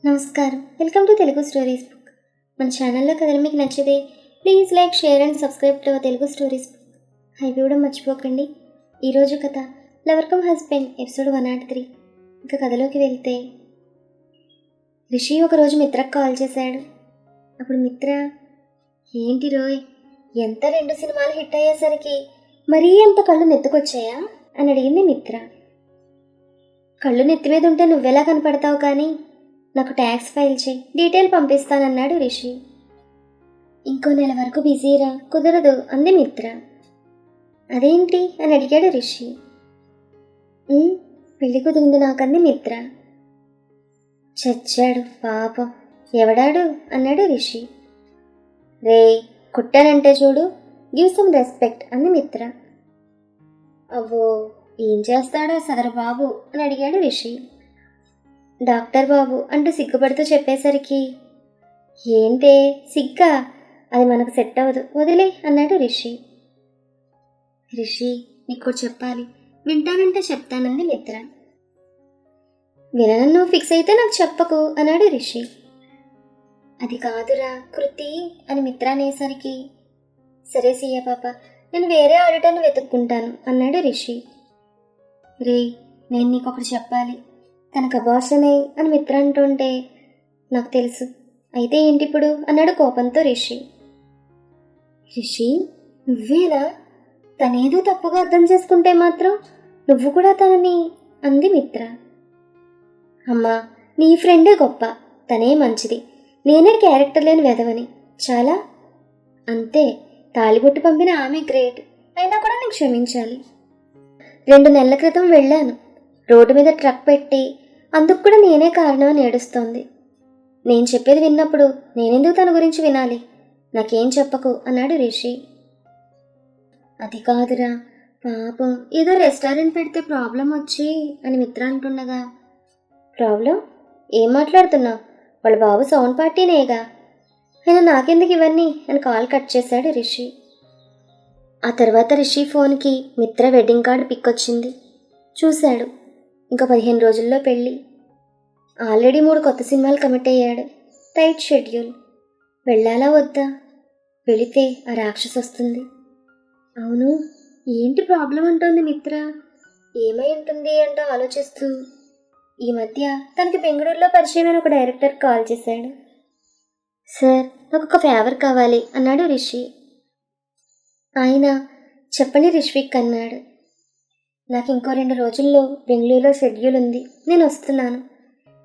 నమస్కారం, welcome to Telugu stories book. మన ఛానల్లో కథలు మీకు నచ్చితే please like, share and subscribe to Telugu stories book. Hype ఇవ్వడం మర్చిపోకండి. ఈరోజు కథ లవర్ కమ్ హస్బెండ్ ఎపిసోడ్ 103. ఇంకా కథలోకి వెళ్తే, రిషి ఒకరోజు మిత్రకు కాల్ చేశాడు. అప్పుడు మిత్ర, ఏంటి రోయ్, ఎంత 2 సినిమాలు హిట్ అయ్యేసరికి మరీ ఎంత కళ్ళు నెత్తుకొచ్చాయా అని అడిగింది మిత్ర. కళ్ళు నెత్తి మీద ఉంటే నువ్వెలా కనపడతావు, కానీ నాకు ట్యాక్స్ ఫైల్ చేయి, డీటెయిల్ పంపిస్తానన్నాడు రిషి. ఇంకో నెల వరకు బిజీరా, కుదరదు అంది మిత్ర. అదేంటి అని అడిగాడు రిషి. పెళ్లి కుదిరింది నాకంది మిత్ర. చచ్చాడు పాపం, ఎవడాడు అన్నాడు రిషి. రే, కుట్టానంటే చూడు, గివ్ సమ్ రెస్పెక్ట్ అంది మిత్ర. అవ్వో, ఏం చేస్తాడో సదరు బాబు అని అడిగాడు రిషి. డాక్టర్ బాబు అంటూ సిగ్గుపడుతూ చెప్పేసరికి, ఏంటే సిగ్గా, అది మనకు సెట్ అవ్వదు, వదిలే అన్నాడు రిషి. రిషి, నీకు చెప్పాలి, వింటానంటే చెప్తానంది మిత్ర. వినను నువ్వు ఫిక్స్ అయితే నాకు చెప్పకు అన్నాడు రిషి. అది కాదురా కృతి అని మిత్ర అనేసరికి, సరే సీయ పాప, నేను వేరే ఆడిటర్ని వెతుక్కుంటాను అన్నాడు రిషి. రే, నేను నీకు ఒకటి చెప్పాలి, తనకు అబార్షన్ అని మిత్ర అంటుంటే, నాకు తెలుసు, అయితే ఏంటి ఇప్పుడు అన్నాడు కోపంతో రిషి. రిషి, నువ్వేనా? తనేదో తప్పుగా అర్థం చేసుకుంటే మాత్రం నువ్వు కూడా తనని అంది మిత్ర. అమ్మా, నీ ఫ్రెండే గొప్ప, తనే మంచిది, నేనే క్యారెక్టర్ లేని వెధవని, చాలా అంతే. తాళిబొట్టు పంపిన ఆమె గ్రేట్, అయినా కూడా నేను క్షమించాలి. 2 నెలల క్రితం వెళ్ళాను, రోడ్డు మీద ట్రక్ పెట్టి అందుకు కూడా నేనే కారణం అని ఏడుస్తోంది. నేను చెప్పేది విన్నప్పుడు నేనెందుకు తన గురించి వినాలి, నాకేం చెప్పకు అన్నాడు రిషి. అది కాదురా పాపం, ఏదో రెస్టారెంట్ పెడితే ప్రాబ్లం వచ్చి అని మిత్ర అంటుండగా, ప్రాబ్లం? ఏం మాట్లాడుతున్నావు, వాళ్ళ బాబు సౌండ్ పార్టీనేగా, అయినా నాకెందుకు ఇవన్నీ అని కాల్ కట్ చేశాడు రిషి. ఆ తర్వాత రిషి ఫోన్కి మిత్ర వెడ్డింగ్ కార్డు పిక్ వచ్చింది. చూశాడు, ఇంకా 15 రోజుల్లో పెళ్ళి. ఆల్రెడీ 3 కొత్త సినిమాలు కమిట్ అయ్యాడు. Tight schedule. వెళ్ళాలా వద్దా? వెళితే ఆ రాక్షసు వస్తుంది. అవును, ఏంటి ప్రాబ్లం అంటోంది మిత్ర. ఏమై ఉంటుంది అంటూ ఆలోచిస్తూ ఈ మధ్య తనకి బెంగళూరులో పరిచయమైన ఒక డైరెక్టర్ కాల్ చేశాడు. సార్, నాకు ఒక ఫేవర్ కావాలి అన్నాడు రిషి. ఆయన, చెప్పండి రిష్విక్ అన్నాడు. నాకు ఇంకో 2 రోజుల్లో బెంగళూరులో షెడ్యూల్ ఉంది, నేను వస్తున్నాను.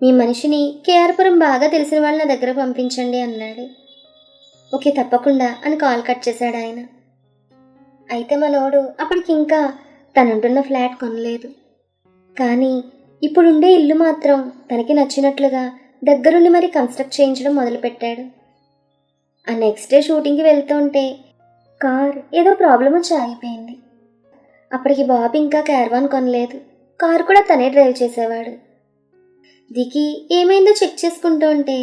మీ మనిషిని కేఆర్పురం బాగా తెలిసిన వాళ్ళ నా దగ్గర పంపించండి అన్నాడు. ఓకే తప్పకుండా అని కాల్ కట్ చేశాడు ఆయన. అయితే మనోడు అప్పటికి ఇంకా తనంటున్న ఫ్లాట్ కొనలేదు, కానీ ఇప్పుడుండే ఇల్లు మాత్రం తనకి నచ్చినట్లుగా దగ్గరుండి మరీ కన్స్ట్రక్ట్ చేయించడం మొదలుపెట్టాడు. ఆ నెక్స్ట్ డే షూటింగ్కి వెళ్తుంటే కార్ ఏదో ప్రాబ్లం వచ్చి ఆగిపోయింది. అప్పటికి బాబు ఇంకా క్యారవాన్ కొనలేదు, కారు కూడా తనే డ్రైవ్ చేసేవాడు. దిగి ఏమైందో చెక్ చేసుకుంటూ ఉంటే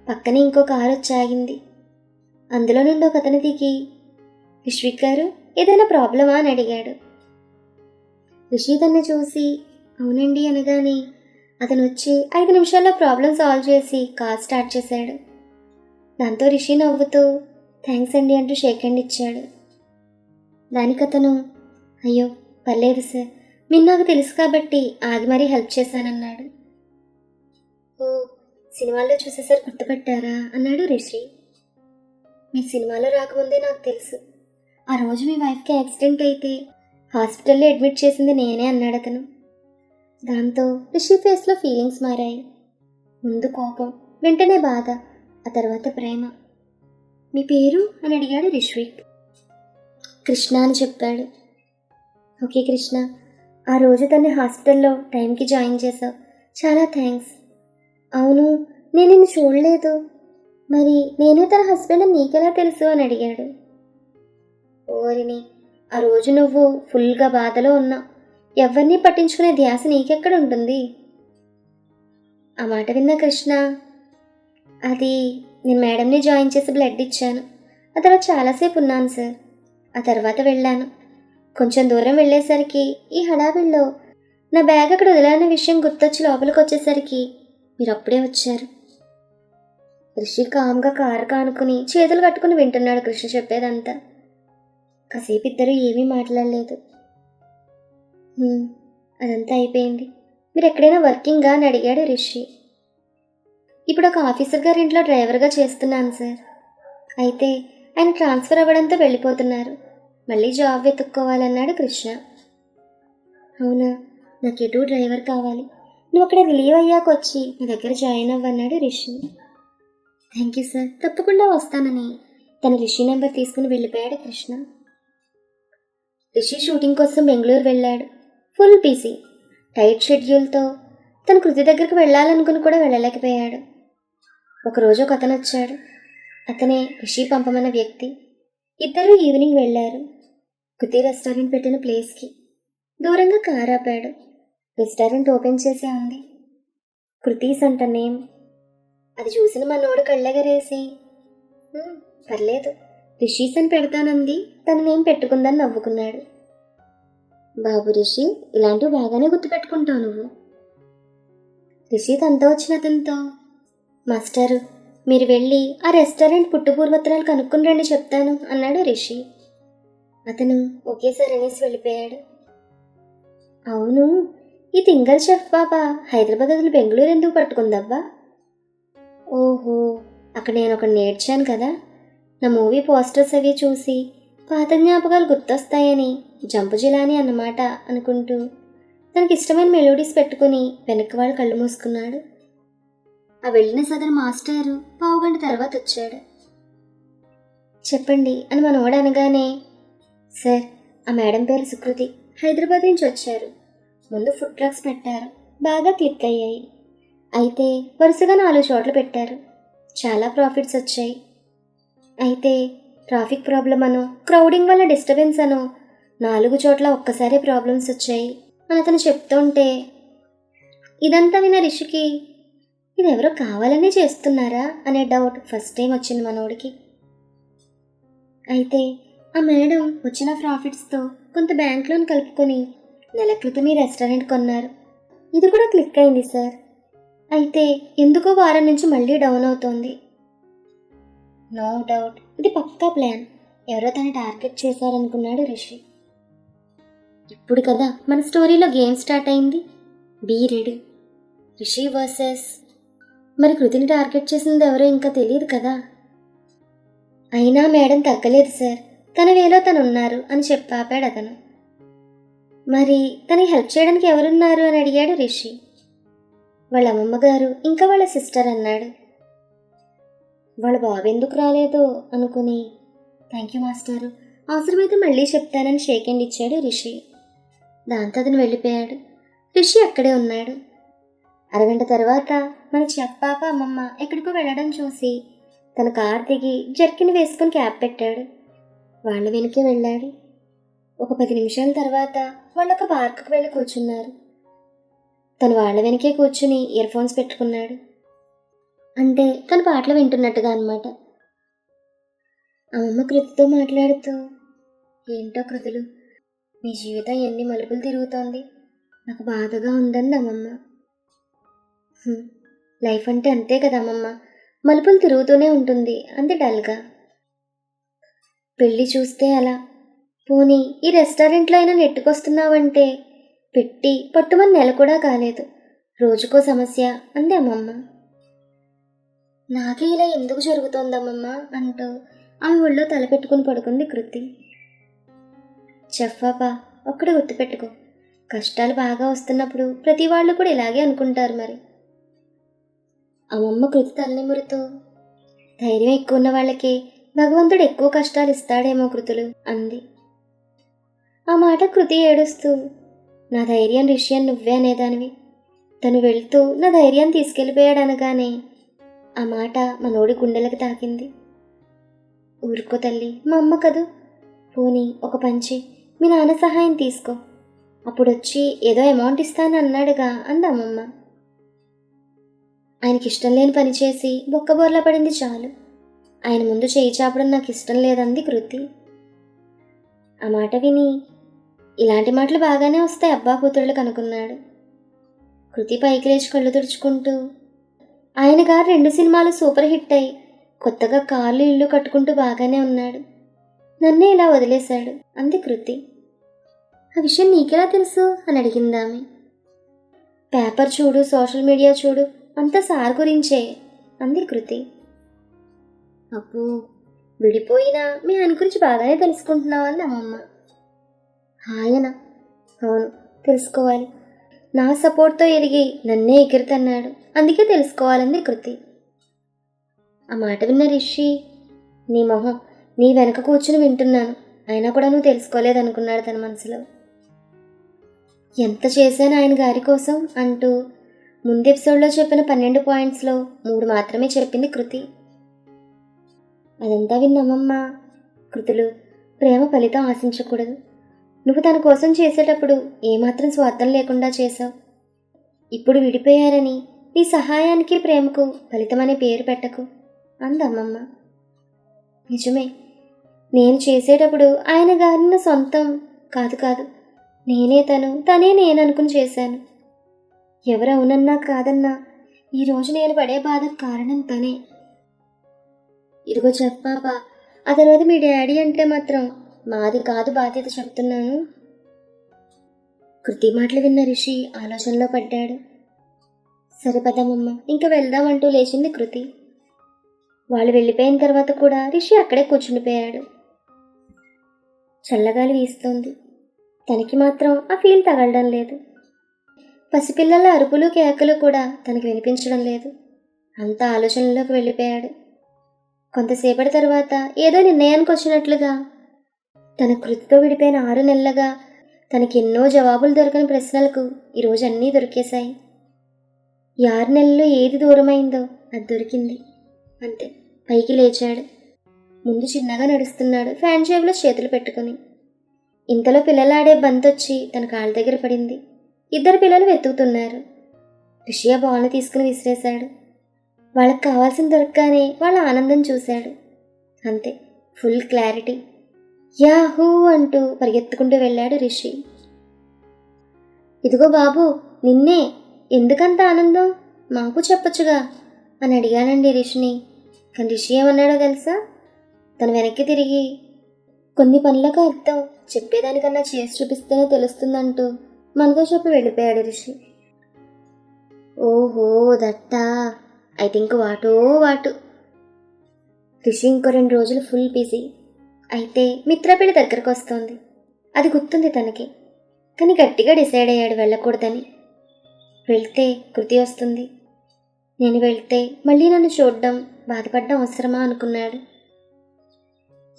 పక్కనే ఇంకో కారు వచ్చి ఆగింది. అందులో నుండి ఒక అతను దిగి, రిష్విక్ గారు, ఏదైనా ప్రాబ్లమా అని అడిగాడు. రిషి తన్ని చూసి అవునండి అనగానే అతను వచ్చి 5 నిమిషాల్లో ప్రాబ్లం సాల్వ్ చేసి కార్ స్టార్ట్ చేశాడు. దాంతో రిషి నవ్వుతూ థ్యాంక్స్ అండి అంటూ షేక్ హ్యాండ్ ఇచ్చాడు. దానికి అతను, అయ్యో పర్లేదు సార్, మీరు నాకు తెలుసు కాబట్టి ఆగి మరీ హెల్ప్ చేశానన్నాడు. ఓ, సినిమాల్లో చూసేసారి గుర్తుపట్టారా అన్నాడు రిషి. మీరు సినిమాలో రాకముందే నాకు తెలుసు. ఆ రోజు మీ వైఫ్కి యాక్సిడెంట్ అయితే హాస్పిటల్లో అడ్మిట్ చేసింది నేనే అన్నాడు అతను. దాంతో రిషి ఫేస్లో ఫీలింగ్స్ మారాయి. ముందు కోపం, వెంటనే బాధ, ఆ తర్వాత ప్రేమ. మీ పేరు అని అడిగాడు రిష్విక్. కృష్ణ అని చెప్పాడు. ఓకే కృష్ణ, ఆ రోజు తన్ని హాస్పిటల్లో టైంకి జాయిన్ చేసావు, చాలా థ్యాంక్స్. అవును, నేను నిన్ను చూడలేదు, మరి నేనే తన హస్బెండ్ అని నీకెలా తెలుసు అని అడిగాడు. ఓరిని, ఆ రోజు నువ్వు ఫుల్గా బాధలో ఉన్నావు, ఎవరిని పట్టించుకునే ధ్యాస నీకెక్కడ ఉంటుంది. ఆ మాట విన్న కృష్ణ, అది నేను మేడంని జాయిన్ చేసి బ్లడ్ ఇచ్చాను, ఆ తర్వాత చాలాసేపు ఉన్నాను సార్, ఆ తర్వాత వెళ్ళాను. కొంచెం దూరం వెళ్ళేసరికి ఈ హడావిడిలో నా బ్యాగ్ అక్కడ వదిలాన విషయం గుర్తొచ్చి లోపలికి వచ్చేసరికి మీరు అప్పుడే వచ్చారు. రిషి కామ్గా కారు కానుకుని చేతులు కట్టుకుని వింటున్నాడు కృష్ణ చెప్పేదంతా. కాసేపు ఇద్దరు ఏమీ మాట్లాడలేదు. అదంతా అయిపోయింది. మీరు ఎక్కడైనా వర్కింగా అని అడిగాడు రిషి. ఇప్పుడు ఒక ఆఫీసర్ గారి ఇంట్లో డ్రైవర్గా చేస్తున్నాను సార్. అయితే ఆయన ట్రాన్స్ఫర్ అవ్వడంతో వెళ్ళిపోతున్నారు. మళ్ళీ జాబ్ వెతుక్కోవాలన్నాడు కృష్ణ. అవునా, నాకు ఎటు డ్రైవర్ కావాలి. నువ్వు అక్కడ రిలీవ్ అయ్యాక వచ్చి నా దగ్గర జాయిన్ అవ్వన్నాడు రిషి. థ్యాంక్ యూ సార్, తప్పకుండా వస్తానని తన రిషి నెంబర్ తీసుకుని వెళ్ళిపోయాడు కృష్ణ. రిషి షూటింగ్ కోసం బెంగళూరు వెళ్ళాడు. ఫుల్ బిజీ, టైట్ షెడ్యూల్తో తన కృతి దగ్గరికి వెళ్ళాలనుకుని కూడా వెళ్ళలేకపోయాడు. ఒకరోజు ఒక అతను వచ్చాడు. అతనే రిషి పంపమన్న వ్యక్తి. ఇద్దరు ఈవినింగ్ వెళ్ళారు. కృతి రెస్టారెంట్ పెట్టిన ప్లేస్కి దూరంగా కారు ఆపాడు. రెస్టారెంట్ ఓపెన్ చేసే ఉంది. కృతీస్ అంట నేమ్. అది చూసిన మనోడు కళ్ళెగరేసి, పర్లేదు రిషీస్ అని పెడతానంది, తన నేమ్ పెట్టుకుందని నవ్వుకున్నాడు. బాబు రిషి, ఇలాంటివి బాగానే గుర్తుపెట్టుకుంటావు నువ్వు. రిషి తనతో వచ్చిన అతనితో, మాస్టారు మీరు వెళ్ళి ఆ రెస్టారెంట్ పుట్టుపూర్వోత్తరాలు కనుక్కుని రండి చెప్తాను అన్నాడు రిషి. అతను ఒకేసారి అనేసి వెళ్ళిపోయాడు. అవును, ఈ తింగల్ షెఫ్ బాబా హైదరాబాద్ వదిలి బెంగళూరు ఎందుకు పట్టుకుందబ్బా? ఓహో, అక్కడ నేను ఒకటి నేర్చాను కదా. నా మూవీ పోస్టర్స్ అవి చూసి పాత జ్ఞాపకాలు గుర్తొస్తాయని జంపు జిలాని అన్నమాట అనుకుంటూ తనకి ఇష్టమైన మెలోడీస్ పెట్టుకుని వెనక్కి వాడు కళ్ళు మూసుకున్నాడు. ఆ వెళ్ళిన సదరు మాస్టారు పావుగంట తర్వాత వచ్చాడు. చెప్పండి అని మనోడు అనగానే, సార్ ఆ మేడం పేరు సుకృతి, హైదరాబాద్ నుంచి వచ్చారు. ముందు ఫుడ్ ట్రక్స్ పెట్టారు, బాగా క్లిక్ అయ్యాయి. అయితే వరుసగా 4 చోట్ల పెట్టారు, చాలా ప్రాఫిట్స్ వచ్చాయి. అయితే ట్రాఫిక్ ప్రాబ్లం అనో క్రౌడింగ్ వల్ల డిస్టర్బెన్స్ అనో 4 చోట్ల ఒక్కసారి ప్రాబ్లమ్స్ వచ్చాయి అని అతను చెప్తుంటే, ఇదంతా విన్న రిషికి ఇదెవరో కావాలనే చేస్తున్నారా అనే డౌట్ ఫస్ట్ టైం వచ్చింది మనోడికి. అయితే ఆ మేడం వచ్చిన ప్రాఫిట్స్తో కొంత బ్యాంక్ లోన్ కలుపుకొని నెల క్రితం ఈ రెస్టారెంట్ కొన్నారు. ఇది కూడా క్లిక్ అయింది సార్. అయితే ఎందుకో వారం నుంచి మళ్ళీ డౌన్ అవుతోంది. నో డౌట్ ఇది పక్కా ప్లాన్, ఎవరో తను టార్గెట్ చేశారనుకున్నాడు రిషి. ఇప్పుడు కదా మన స్టోరీలో గేమ్ స్టార్ట్ అయింది. Be ready. రిషి వర్సెస్. మరి కృతిని టార్గెట్ చేసింది ఎవరో ఇంకా తెలియదు కదా. అయినా మేడం తగ్గలేదు సార్, తన వేలో తను ఉన్నారు అని చెప్పాపాడు అతను. మరి తనకి హెల్ప్ చేయడానికి ఎవరున్నారు అని అడిగాడు రిషి. వాళ్ళ అమ్మమ్మగారు ఇంకా వాళ్ళ సిస్టర్ అన్నాడు. వాళ్ళ బాబు ఎందుకు రాలేదో అనుకుని, థ్యాంక్ యూ మాస్టారు, అవసరమైతే మళ్ళీ చెప్తానని షేక్ హ్యాండ్ ఇచ్చాడు రిషి. దాంతో అతను వెళ్ళిపోయాడు. రిషి అక్కడే ఉన్నాడు. అరగంట తర్వాత మన చెఫ్ పాప అమ్మమ్మ ఎక్కడికో వెళ్ళడం చూసి తన కార్ దిగి జర్కిన్ వేసుకుని క్యాప్ పెట్టాడు. వాళ్ళ వెనుకే వెళ్ళాడు. ఒక 10 నిమిషాల తర్వాత వాళ్ళొక పార్కుకు వెళ్ళి కూర్చున్నారు. తను వాళ్ళ వెనకే కూర్చుని ఇయర్ ఫోన్స్ పెట్టుకున్నాడు. అంటే తను పాటలు వింటున్నట్టుగా అన్నమాట. అమ్మమ్మ కృతితో మాట్లాడుతూ, ఏంటో కృతులు, మీ జీవితం ఎన్ని మలుపులు తిరుగుతోంది, నాకు బాధగా ఉందండి అమ్మమ్మ. లైఫ్ అంటే అంతే కదా అమ్మమ్మ, మలుపులు తిరుగుతూనే ఉంటుంది అంతే డల్గా. పెళ్ళి చూస్తే అలా, పోనీ ఈ రెస్టారెంట్లో అయినా నెట్టుకొస్తున్నావంటే పెట్టి పట్టుమని నెల కూడా కాలేదు, రోజుకో సమస్య అంది అమ్మమ్మ. నాకే ఇలా ఎందుకు జరుగుతోందమ్మమ్మ అంటూ ఆమె ఒళ్ళో తలపెట్టుకుని పడుకుంది కృతి. చెప్పాపా, ఒక్కడే గుర్తుపెట్టుకో, కష్టాలు బాగా వస్తున్నప్పుడు ప్రతి వాళ్ళు కూడా ఇలాగే అనుకుంటారు మరి. అమ్మమ్మ కృతి తలనిమురుతూ, ధైర్యం ఎక్కువ ఉన్న వాళ్ళకి భగవంతుడు ఎక్కువ కష్టాలు ఇస్తాడేమో కృతులు అంది. ఆ మాట కృతి ఏడుస్తూ, నా ధైర్యం రిషి నువ్వే అనేదానివి, తను వెళ్తూ నా ధైర్యాన్ని తీసుకెళ్ళిపోయాడు అనగానే ఆ మాట మనోడి గుండెలకు తాకింది. ఊరుకో తల్లి, మా అమ్మ కదూ, పోనీ ఒక పంచి మీ నాన్న సహాయం తీసుకో, అప్పుడు వచ్చి ఏదో అమౌంట్ ఇస్తాను అన్నాడుగా అంది అమ్మమ్మ. ఆయనకి ఇష్టం లేని పని చేసి బొక్కబోర్లా పడింది చాలు, ఆయన ముందు చేయి చాపడం నాకు ఇష్టం లేదంది కృతి. ఆ మాట విని ఇలాంటి మాటలు బాగానే వస్తాయి అబ్బా కూతుళ్ళకి అనుకున్నాడు. కృతి పైకి లేచి కళ్ళు తుడుచుకుంటూ, ఆయన గారు 2 సినిమాలు సూపర్ హిట్ అయ్యి కొత్తగా కార్లు ఇల్లు కట్టుకుంటూ బాగానే ఉన్నాడు. నన్నే ఇలా వదిలేశాడు అంది కృతి. ఆ విషయం నీకెలా తెలుసు అని అడిగిందామె. పేపర్ చూడు, సోషల్ మీడియా చూడు, అంతా సార్ గురించే అంది కృతి. అప్పు విడిపోయినా మీ ఆయన గురించి బాగానే తెలుసుకుంటున్నావు అంది అమ్మమ్మ. ఆయన? అవును, తెలుసుకోవాలి. నా సపోర్ట్తో ఎరిగి నన్నే ఎగిరితన్నాడు, అందుకే తెలుసుకోవాలంది కృతి. ఆ మాట విన్న రిషి, నీ మొహం, నీ వెనక కూర్చుని వింటున్నాను, అయినా కూడా నువ్వు తెలుసుకోలేదనుకున్నాడు తన మనసులో. ఎంత చేశాను ఆయన గారి కోసం అంటూ ముందు ఎపిసోడ్లో చెప్పిన 12 పాయింట్స్లో 3 మాత్రమే చెప్పింది కృతి. అదంతా విన్నమ్మమ్మ, కృతులు, ప్రేమ ఫలితం ఆశించకూడదు. నువ్వు తన కోసం చేసేటప్పుడు ఏమాత్రం స్వార్థం లేకుండా చేశావు. ఇప్పుడు విడిపోయారని నీ సహాయానికి ప్రేమకు ఫలితమనే పేరు పెట్టకు అందమ్మమ్మ. నిజమే, నేను చేసేటప్పుడు ఆయన గారిన సొంతం కాదు, నేనే తనే నేను అనుకుని చేశాను. ఎవరు అవునన్నా కాదన్నా ఈరోజు నేను పడే బాధకు కారణం తనే. ఇదిగో చెప్పాపా, ఆ తర్వాత మీ డాడీ అంటే మాత్రం మాది కాదు బాధ్యత, చెప్తున్నాను. కృతి మాటలు విన్న రిషి ఆలోచనలో పడ్డాడు. సరే పదమ్మమ్మ, ఇంకా వెళ్దామంటూ లేచింది కృతి. వాళ్ళు వెళ్ళిపోయిన తర్వాత కూడా రిషి అక్కడే కూర్చుండిపోయాడు. చల్లగాలి వీస్తోంది, తనకి మాత్రం ఆ ఫీల్ తగలడం లేదు. పసిపిల్లల అరుపులు కేకలు కూడా తనకి వినిపించడం లేదు. అంత ఆలోచనలోకి వెళ్ళిపోయాడు. కొంతసేపటి తర్వాత ఏదో నిర్ణయానికి వచ్చినట్లుగా తన కృతితో విడిపోయిన 6 నెలలుగా తనకి ఎన్నో జవాబులు దొరకని ప్రశ్నలకు ఈరోజు అన్నీ దొరికేశాయి. 6 నెలల్లో ఏది దూరమైందో అది దొరికింది అంతే. పైకి లేచాడు. ముందు చిన్నగా నడుస్తున్నాడు, ఫ్యాన్ జేబులో చేతులు పెట్టుకుని. ఇంతలో పిల్లలాడే బంతొచ్చి తన కాళ్ళ దగ్గర పడింది. 2 పిల్లలు వెతుకుతున్నారు. రిషి ఆ బాల్ని తీసుకుని విసిరేశాడు. వాళ్ళకి కావాల్సిన దొరకగానే వాళ్ళ ఆనందం చూశాడు. అంతే, ఫుల్ క్లారిటీ. యాహూ అంటూ పరిగెత్తుకుంటూ వెళ్ళాడు రిషి. ఇదిగో బాబు, నిన్నే, ఎందుకంత ఆనందం, మాకు చెప్పొచ్చుగా అని అడిగానండి రిషిని. కానీ రిషి ఏమన్నాడో తెలుసా? తను వెనక్కి తిరిగి, కొన్ని పనులకు అర్థం చెప్పేదానికన్నా చేసి చూపిస్తేనే తెలుస్తుందంటూ మనతో చెప్పి వెళ్ళిపోయాడు రిషి. ఓహో దట్టా, ఐ థింక్ వాటు. రిషి ఇంకో 2 రోజులు ఫుల్ బిజీ. అయితే మిత్రపేట దగ్గరకు వస్తోంది, అది గుర్తుంది తనకి. కానీ గట్టిగా డిసైడ్ అయ్యాడు వెళ్ళకూడదని. వెళ్తే కృతి వస్తుంది, నేను వెళ్తే మళ్ళీ నన్ను చూడడం, బాధపడడం అవసరమా అనుకున్నాడు.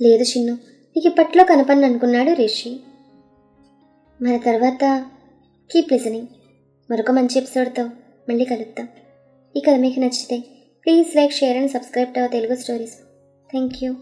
లేదు చిన్ను, నీకు ఇప్పట్లో కనపడను అనుకున్నాడు రిషి. మరి తర్వాత కీప్ లిసనింగ్. మరొక మంచి ఎపిసోడ్తో మళ్ళీ కలుద్దాం. ఈ కథ మీకు నచ్చితే please like, share and subscribe to our Telugu stories. Thank you.